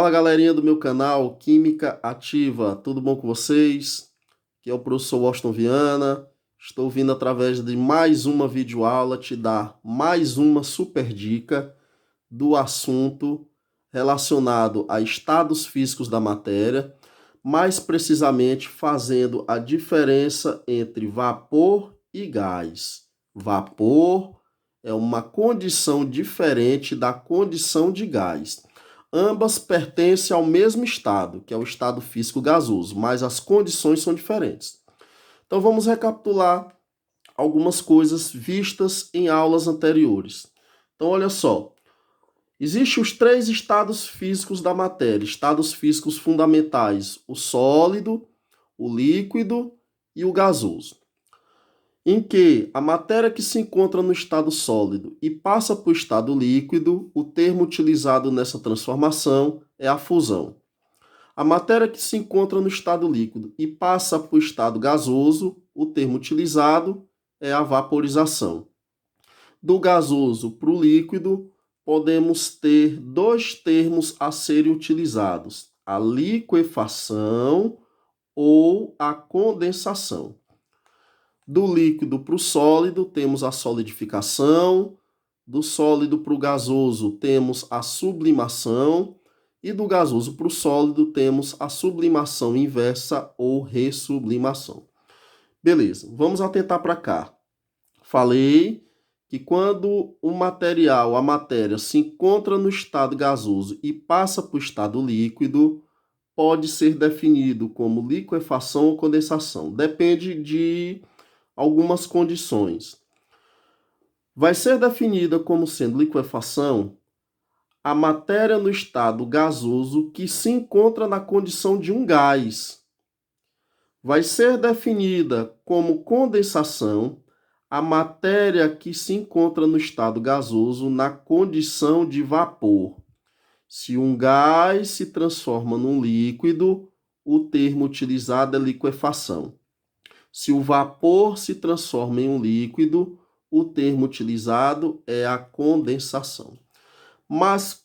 Fala galerinha do meu canal Química Ativa, tudo bom com vocês? Aqui é o professor Washington Viana, estou vindo através de mais uma videoaula te dar mais uma super dica do assunto relacionado a estados físicos da matéria, mais precisamente fazendo a diferença entre vapor e gás. Vapor é uma condição diferente da condição de gás. Ambas pertencem ao mesmo estado, que é o estado físico gasoso, mas as condições são diferentes. Então vamos recapitular algumas coisas vistas em aulas anteriores. Então olha só, existem os três estados físicos da matéria, estados físicos fundamentais, o sólido, o líquido e o gasoso. Em que a matéria que se encontra no estado sólido e passa para o estado líquido, o termo utilizado nessa transformação é a fusão. A matéria que se encontra no estado líquido e passa para o estado gasoso, o termo utilizado é a vaporização. Do gasoso para o líquido, podemos ter dois termos a serem utilizados: a liquefação ou a condensação. Do líquido para o sólido, temos a solidificação. Do sólido para o gasoso, temos a sublimação. E do gasoso para o sólido, temos a sublimação inversa ou ressublimação. Beleza, vamos atentar para cá. Falei que quando o material, a matéria, se encontra no estado gasoso e passa para o estado líquido, pode ser definido como liquefação ou condensação. Depende de algumas condições. Vai ser definida como sendo liquefação a matéria no estado gasoso que se encontra na condição de um gás. Vai ser definida como condensação a matéria que se encontra no estado gasoso na condição de vapor. Se um gás se transforma num líquido, o termo utilizado é liquefação. Se o vapor se transforma em um líquido, o termo utilizado é a condensação. Mas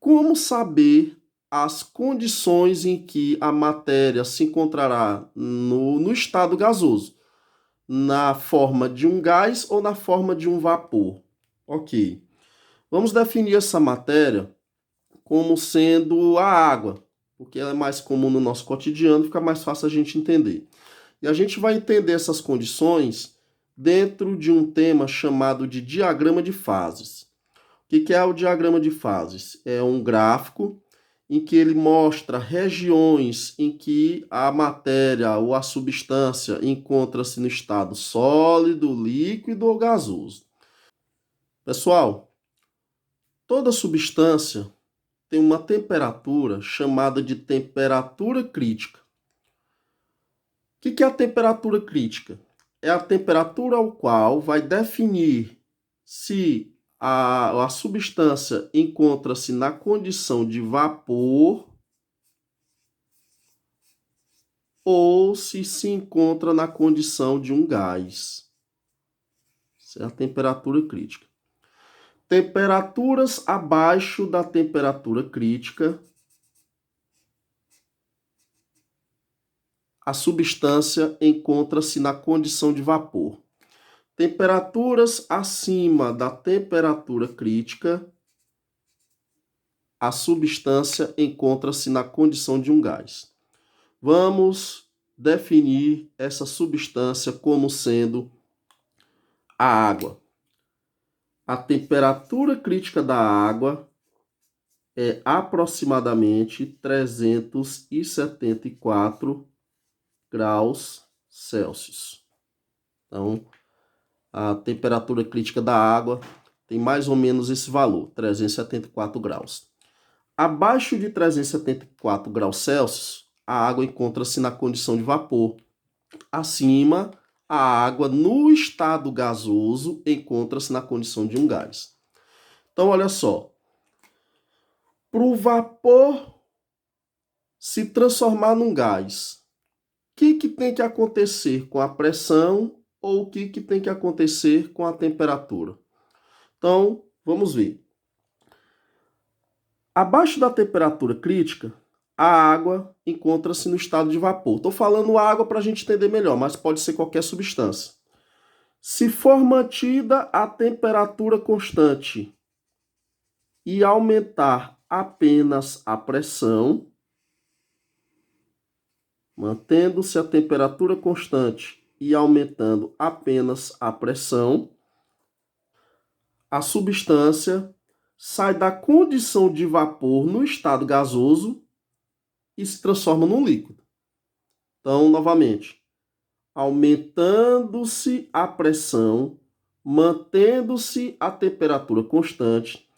como saber as condições em que a matéria se encontrará no estado gasoso? Na forma de um gás ou na forma de um vapor? Ok. Vamos definir essa matéria como sendo a água, porque ela é mais comum no nosso cotidiano, fica mais fácil a gente entender. E a gente vai entender essas condições dentro de um tema chamado de diagrama de fases. O que é o diagrama de fases? É um gráfico em que ele mostra regiões em que a matéria ou a substância encontra-se no estado sólido, líquido ou gasoso. Pessoal, toda substância tem uma temperatura chamada de temperatura crítica. O que é a temperatura crítica? É a temperatura ao qual vai definir se a substância encontra-se na condição de vapor ou se encontra na condição de um gás. Essa é a temperatura crítica. Temperaturas abaixo da temperatura crítica, a substância encontra-se na condição de vapor. Temperaturas acima da temperatura crítica, a substância encontra-se na condição de um gás. Vamos definir essa substância como sendo a água. A temperatura crítica da água é aproximadamente 374 graus Celsius. Então, a temperatura crítica da água tem mais ou menos esse valor, 374 graus. Abaixo de 374 graus Celsius, a água encontra-se na condição de vapor. Acima, a água no estado gasoso encontra-se na condição de um gás. Então, olha só. Para o vapor se transformar num gás, o que tem que acontecer com a pressão ou o que tem que acontecer com a temperatura? Então, vamos ver. Abaixo da temperatura crítica, a água encontra-se no estado de vapor. Estou falando água para a gente entender melhor, mas pode ser qualquer substância. Se for mantida a temperatura constante e aumentar apenas a pressão, mantendo-se a temperatura constante e aumentando apenas a pressão, a substância sai da condição de vapor no estado gasoso e se transforma num líquido. Então, novamente, aumentando-se a pressão, mantendo-se a temperatura constante,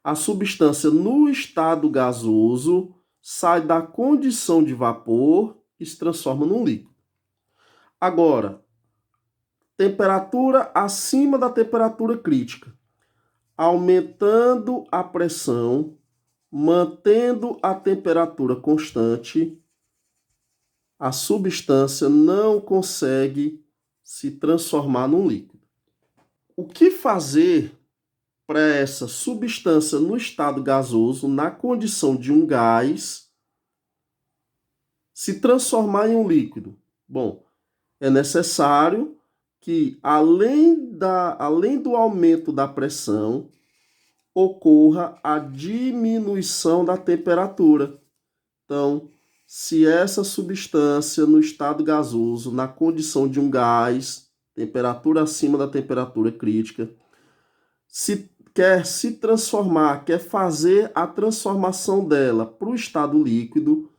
a substância no estado gasoso sai da condição de vapor e se transforma num líquido. Agora, temperatura acima da temperatura crítica. Aumentando a pressão, mantendo a temperatura constante, a substância não consegue se transformar num líquido. O que fazer para essa substância no estado gasoso, na condição de um gás, se transformar em um líquido? Bom, é necessário que, além do aumento da pressão, ocorra a diminuição da temperatura. Então, se essa substância no estado gasoso, na condição de um gás, temperatura acima da temperatura crítica, se quer se transformar, quer fazer a transformação dela para o estado líquido,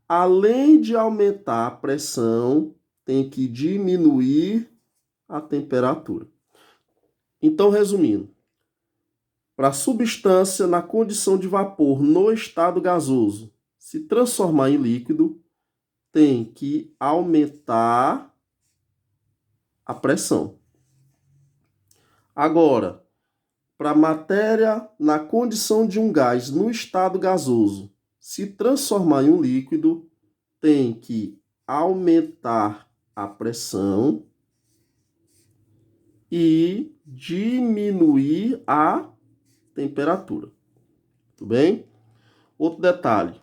além de aumentar a pressão, tem que diminuir a temperatura. Então, resumindo, para a substância na condição de vapor no estado gasoso se transformar em líquido, tem que aumentar a pressão. Agora, para a matéria na condição de um gás no estado gasoso se transformar em um líquido, tem que aumentar a pressão e diminuir a temperatura. Tudo bem? Outro detalhe.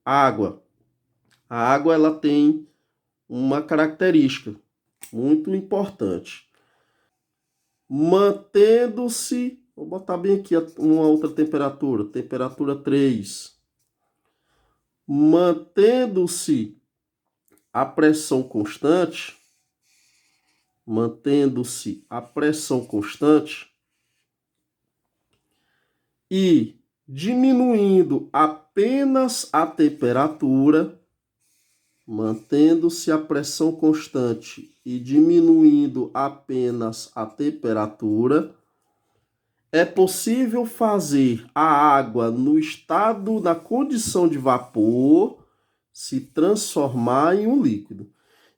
Água. A água ela tem uma característica muito importante. Mantendo-se, vou botar bem aqui uma outra temperatura, temperatura 3. Mantendo-se a pressão constante, e diminuindo apenas a temperatura, mantendo-se a pressão constante e diminuindo apenas a temperatura, é possível fazer a água no estado, na condição de vapor, se transformar em um líquido.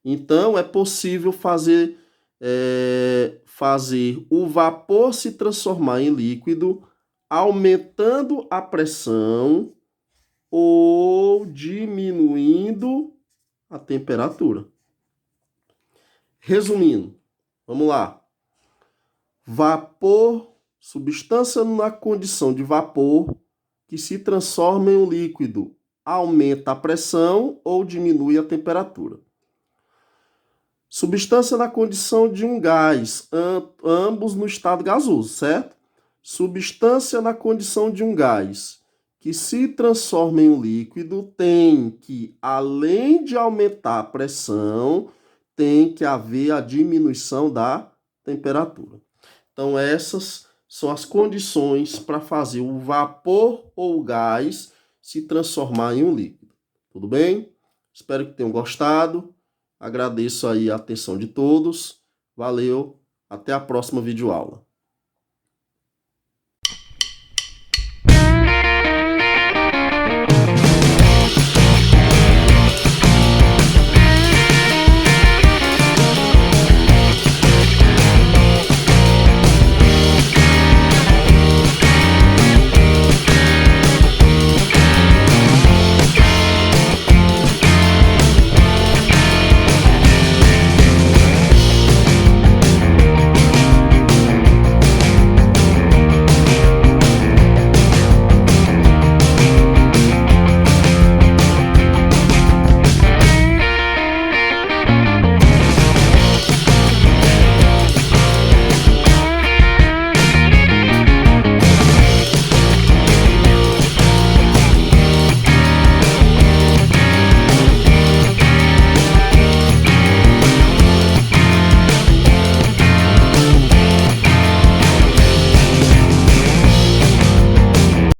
Então, é possível fazer o vapor se transformar em líquido, aumentando a pressão ou diminuindo a temperatura. Resumindo, vamos lá. Vapor, substância na condição de vapor que se transforma em um líquido, aumenta a pressão ou diminui a temperatura. Substância na condição de um gás, ambos no estado gasoso, certo? Substância na condição de um gás que se transforma em um líquido tem que, além de aumentar a pressão, tem que haver a diminuição da temperatura. Então, essas são as condições para fazer o vapor ou o gás se transformar em um líquido. Tudo bem? Espero que tenham gostado. Agradeço aí a atenção de todos. Valeu. Até a próxima videoaula.